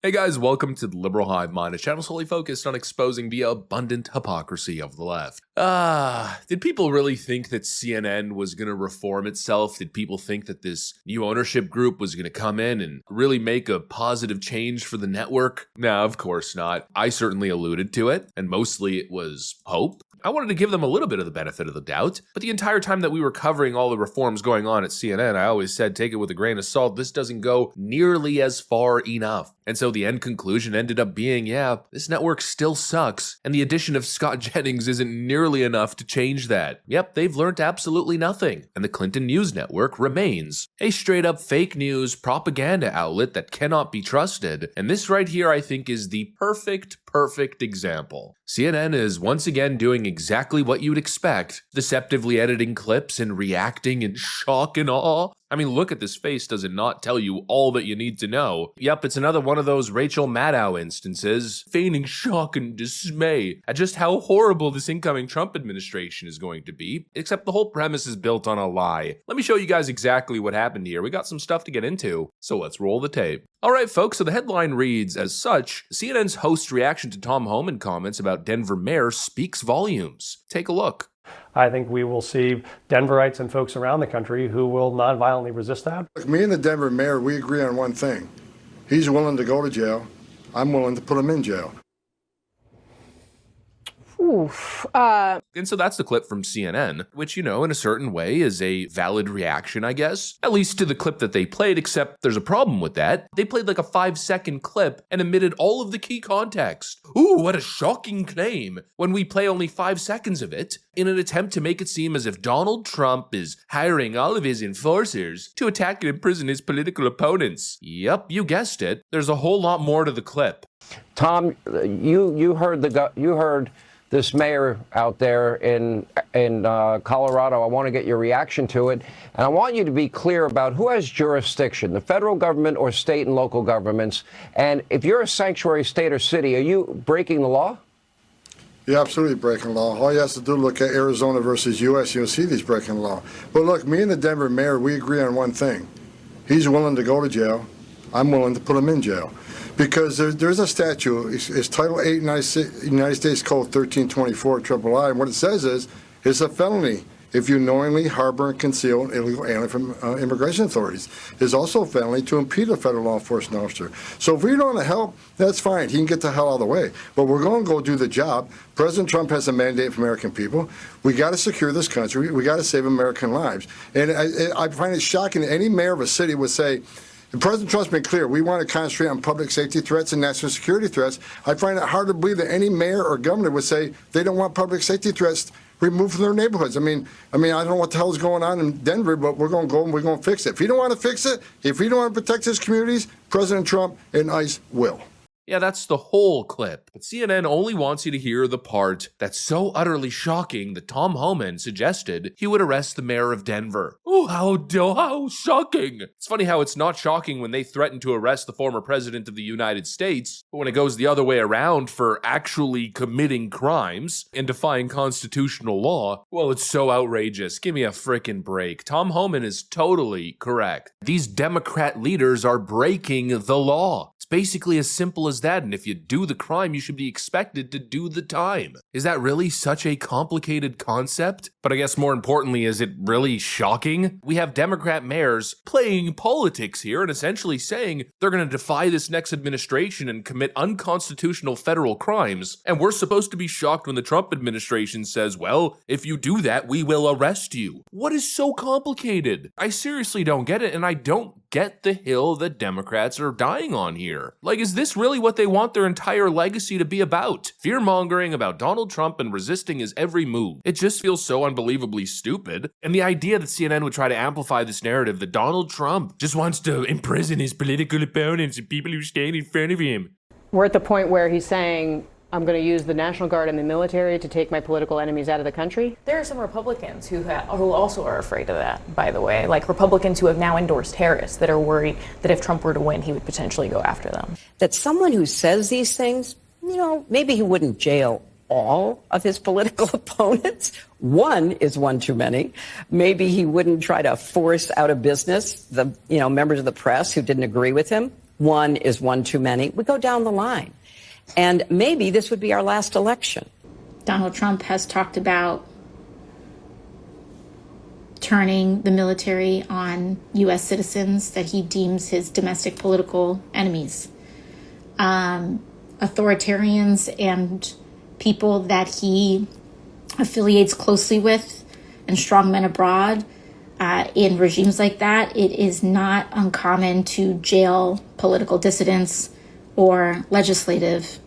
Hey guys, welcome to the Liberal Hive Mind, a channel solely focused on exposing the abundant hypocrisy of the left. Did people really think that CNN was going to reform itself? Did people think that this new ownership group was going to come in and really make a positive change for the network? No, of course not. I certainly alluded to it, and mostly it was hope. I wanted to give them a little bit of the benefit of the doubt, but the entire time that we were covering all the reforms going on at CNN, I always said, take it with a grain of salt, this doesn't go nearly as far enough. And so the end conclusion ended up being, yeah, this network still sucks, and the addition of Scott Jennings isn't nearly enough to change that. Yep, they've learned absolutely nothing, and the Clinton News Network remains a straight-up fake news propaganda outlet that cannot be trusted, and this right here I think is the perfect example. CNN is once again doing exactly what you'd expect, deceptively editing clips and reacting in shock and awe. I mean, look at this face, does it not tell you all that you need to know? Yep, it's another one of those Rachel Maddow instances, feigning shock and dismay at just how horrible this incoming Trump administration is going to be, except the whole premise is built on a lie. Let me show you guys exactly what happened here. We got some stuff to get into, so let's roll the tape. Alright folks, so the headline reads as such, CNN's host's reaction to Tom Homan comments about Denver mayor speaks volumes. Take a look. I think we will see Denverites and folks around the country who will nonviolently resist that. Look, me and the Denver mayor, we agree on one thing. He's willing to go to jail. I'm willing to put him in jail. Oof. And so that's the clip from CNN, which, you know, in a certain way is a valid reaction, I guess. At least to the clip that they played, except there's a problem with that. They played like a 5-second clip and omitted all of the key context. Ooh, what a shocking claim, when we play only 5 seconds of it, in an attempt to make it seem as if Donald Trump is hiring all of his enforcers to attack and imprison his political opponents. Yep, you guessed it. There's a whole lot more to the clip. Tom, you heard this mayor out there in Colorado. I want to get your reaction to it. And I want you to be clear about who has jurisdiction, the federal government or state and local governments. And if you're a sanctuary state or city, are you breaking the law? You're absolutely breaking the law. All you have to do is look at Arizona versus U.S. You'll see he's breaking the law. But look, me and the Denver mayor, we agree on one thing. He's willing to go to jail. I'm willing to put him in jail. Because there's a statute, it's Title 8 United States Code 1324 III, and what it says is, it's a felony if you knowingly harbor and conceal an illegal alien from immigration authorities. It's also a felony to impede a federal law enforcement officer. So if we don't want to help, that's fine. He can get the hell out of the way. But we're going to go do the job. President Trump has a mandate for American people. We got to secure this country. We got to save American lives. And I find it shocking that any mayor of a city would say, President Trump's been clear. We want to concentrate on public safety threats and national security threats. I find it hard to believe that any mayor or governor would say they don't want public safety threats removed from their neighborhoods. I mean, I don't know what the hell is going on in Denver, but we're going to go and we're going to fix it. If he don't want to fix it, if he don't want to protect his communities, President Trump and ICE will. Yeah, that's the whole clip. But CNN only wants you to hear the part that's so utterly shocking that Tom Homan suggested he would arrest the mayor of Denver. Oh, how shocking. It's funny how it's not shocking when they threaten to arrest the former president of the United States, but when it goes the other way around for actually committing crimes and defying constitutional law, well, it's so outrageous. Give me a frickin' break. Tom Homan is totally correct. These Democrat leaders are breaking the law. It's basically as simple as that, and if you do the crime, you should be expected to do the time. Is that really such a complicated concept? But I guess more importantly, is it really shocking? We have Democrat mayors playing politics here and essentially saying they're going to defy this next administration and commit unconstitutional federal crimes, and we're supposed to be shocked when the Trump administration says, well, if you do that, we will arrest you. What is so complicated? I seriously don't get it, and I don't get the hill that Democrats are dying on here. Like, is this really what they want their entire legacy to be about? Fear-mongering about Donald Trump and resisting his every move. It just feels so unbelievably stupid. And the idea that CNN would try to amplify this narrative that Donald Trump just wants to imprison his political opponents and people who stand in front of him. We're at the point where he's saying, I'm going to use the National Guard and the military to take my political enemies out of the country. There are some Republicans who also are afraid of that, by the way, like Republicans who have now endorsed Harris that are worried that if Trump were to win, he would potentially go after them. That someone who says these things, you know, maybe he wouldn't jail all of his political opponents. One is one too many. Maybe he wouldn't try to force out of business the, members of the press who didn't agree with him. one is one too many. We go down the line. And maybe this would be our last election. Donald Trump has talked about turning the military on U.S. citizens that he deems his domestic political enemies. Authoritarians and people that he affiliates closely with and strongmen abroad in regimes like that, it is not uncommon to jail political dissidents or legislative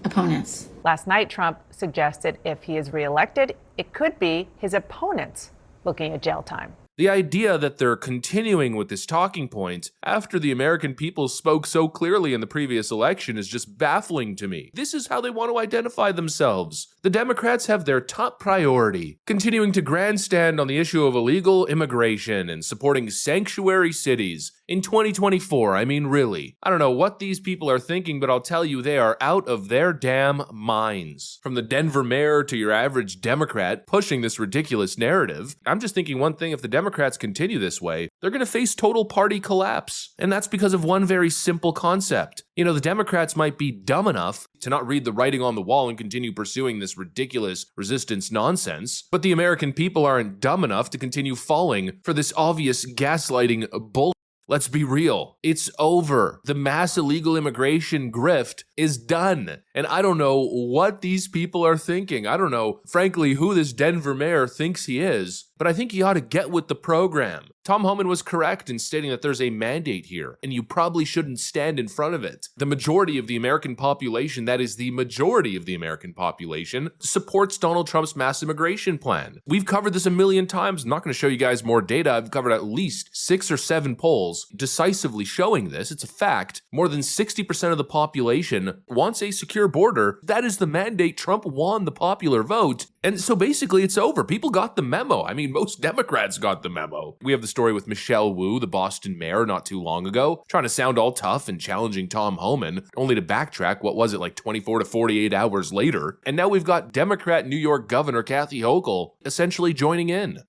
opponents. Last night, Trump suggested if he is reelected, it could be his opponents looking at jail time. The idea that they're continuing with this talking point after the American people spoke so clearly in the previous election is just baffling to me. This is how they want to identify themselves. The Democrats have their top priority, continuing to grandstand on the issue of illegal immigration and supporting sanctuary cities. In 2024, I mean, really. I don't know what these people are thinking, but I'll tell you, they are out of their damn minds. From the Denver mayor to your average Democrat pushing this ridiculous narrative, I'm just thinking one thing: if the Democrats continue this way, they're going to face total party collapse. And that's because of one very simple concept. You know, the Democrats might be dumb enough to not read the writing on the wall and continue pursuing this ridiculous resistance nonsense, but the American people aren't dumb enough to continue falling for this obvious gaslighting bullshit. Let's be real. It's over. The mass illegal immigration grift is done. And I don't know what these people are thinking. I don't know, frankly, who this Denver mayor thinks he is, but I think he ought to get with the program. Tom Homan was correct in stating that there's a mandate here, and you probably shouldn't stand in front of it. The majority of the American population, that is the majority of the American population, supports Donald Trump's mass immigration plan. We've covered this a million times. I'm not going to show you guys more data. I've covered at least 6 or 7 polls decisively showing this. It's a fact. More than 60% of the population wants a secure border. That is the mandate. Trump won the popular vote. And so basically it's over. People got the memo. I mean, most Democrats got the memo. We have the story with Michelle Wu, the Boston mayor, not too long ago, trying to sound all tough and challenging Tom Homan, only to backtrack, what was it, like 24 to 48 hours later. And now we've got Democrat New York Governor Kathy Hochul essentially joining in.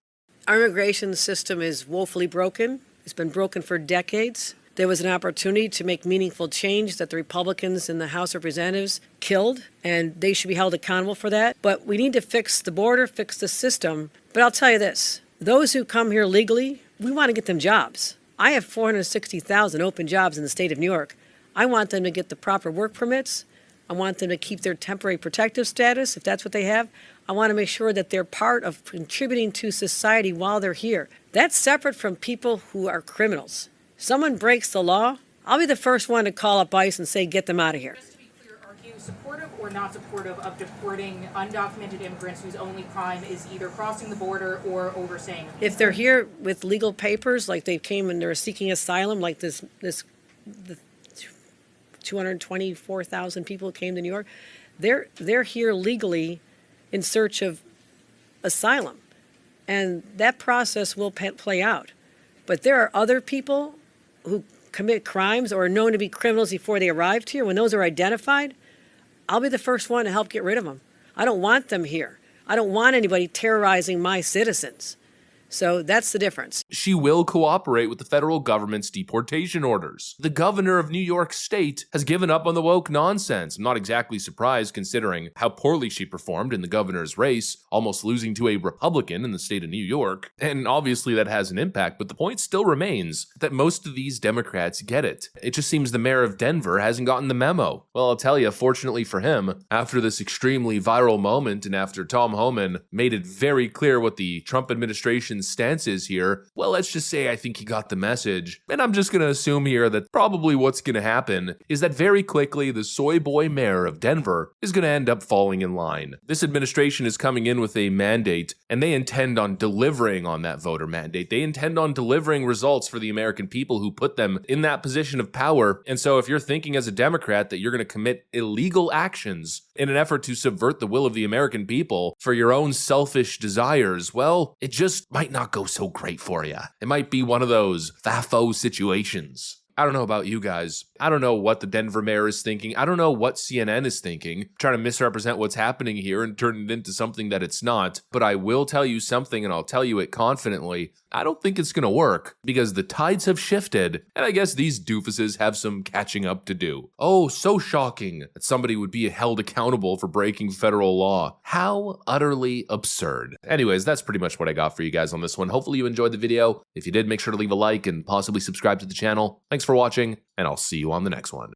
Our immigration system is woefully broken. It's been broken for decades. There was an opportunity to make meaningful change that the Republicans in the House of Representatives killed, and they should be held accountable for that. But we need to fix the border, fix the system. But I'll tell you this, those who come here legally, we want to get them jobs. I have 460,000 open jobs in the state of New York. I want them to get the proper work permits. I want them to keep their temporary protective status, if that's what they have. I want to make sure that they're part of contributing to society while they're here. That's separate from people who are criminals. Someone breaks the law, I'll be the first one to call up ICE and say, get them out of here. Just to be clear, are you supportive or not supportive of deporting undocumented immigrants whose only crime is either crossing the border or overstaying? If they're here with legal papers, like they came and they're seeking asylum, like the 224,000 people who came to New York, they're here legally in search of asylum. And that process will play out. But there are other people who commit crimes or are known to be criminals before they arrived here. When those are identified, I'll be the first one to help get rid of them. I don't want them here. I don't want anybody terrorizing my citizens. So that's the difference. She will cooperate with the federal government's deportation orders. The governor of New York State has given up on the woke nonsense. I'm not exactly surprised considering how poorly she performed in the governor's race, almost losing to a Republican in the state of New York. And obviously that has an impact, but the point still remains that most of these Democrats get it. It just seems the mayor of Denver hasn't gotten the memo. Well, I'll tell you, fortunately for him, after this extremely viral moment and after Tom Homan made it very clear what the Trump administration's stance is here, well, let's just say I think he got the message. And I'm just going to assume here that probably what's going to happen is that very quickly the soy boy mayor of Denver is going to end up falling in line. This administration is coming in with a mandate, and they intend on delivering on that voter mandate. They intend on delivering results for the American people who put them in that position of power. And so if you're thinking as a Democrat that you're going to commit illegal actions in an effort to subvert the will of the American people for your own selfish desires, well, it just might not go so great for you. It might be one of those FAFO situations. I don't know about you guys. I don't know what the Denver mayor is thinking. I don't know what CNN is thinking, trying to misrepresent what's happening here and turn it into something that it's not. But I will tell you something, and I'll tell you it confidently. I don't think it's going to work because the tides have shifted, and I guess these doofuses have some catching up to do. Oh, so shocking that somebody would be held accountable for breaking federal law. How utterly absurd. Anyways, that's pretty much what I got for you guys on this one. Hopefully you enjoyed the video. If you did, make sure to leave a like and possibly subscribe to the channel. Thanks for watching, and I'll see you on the next one.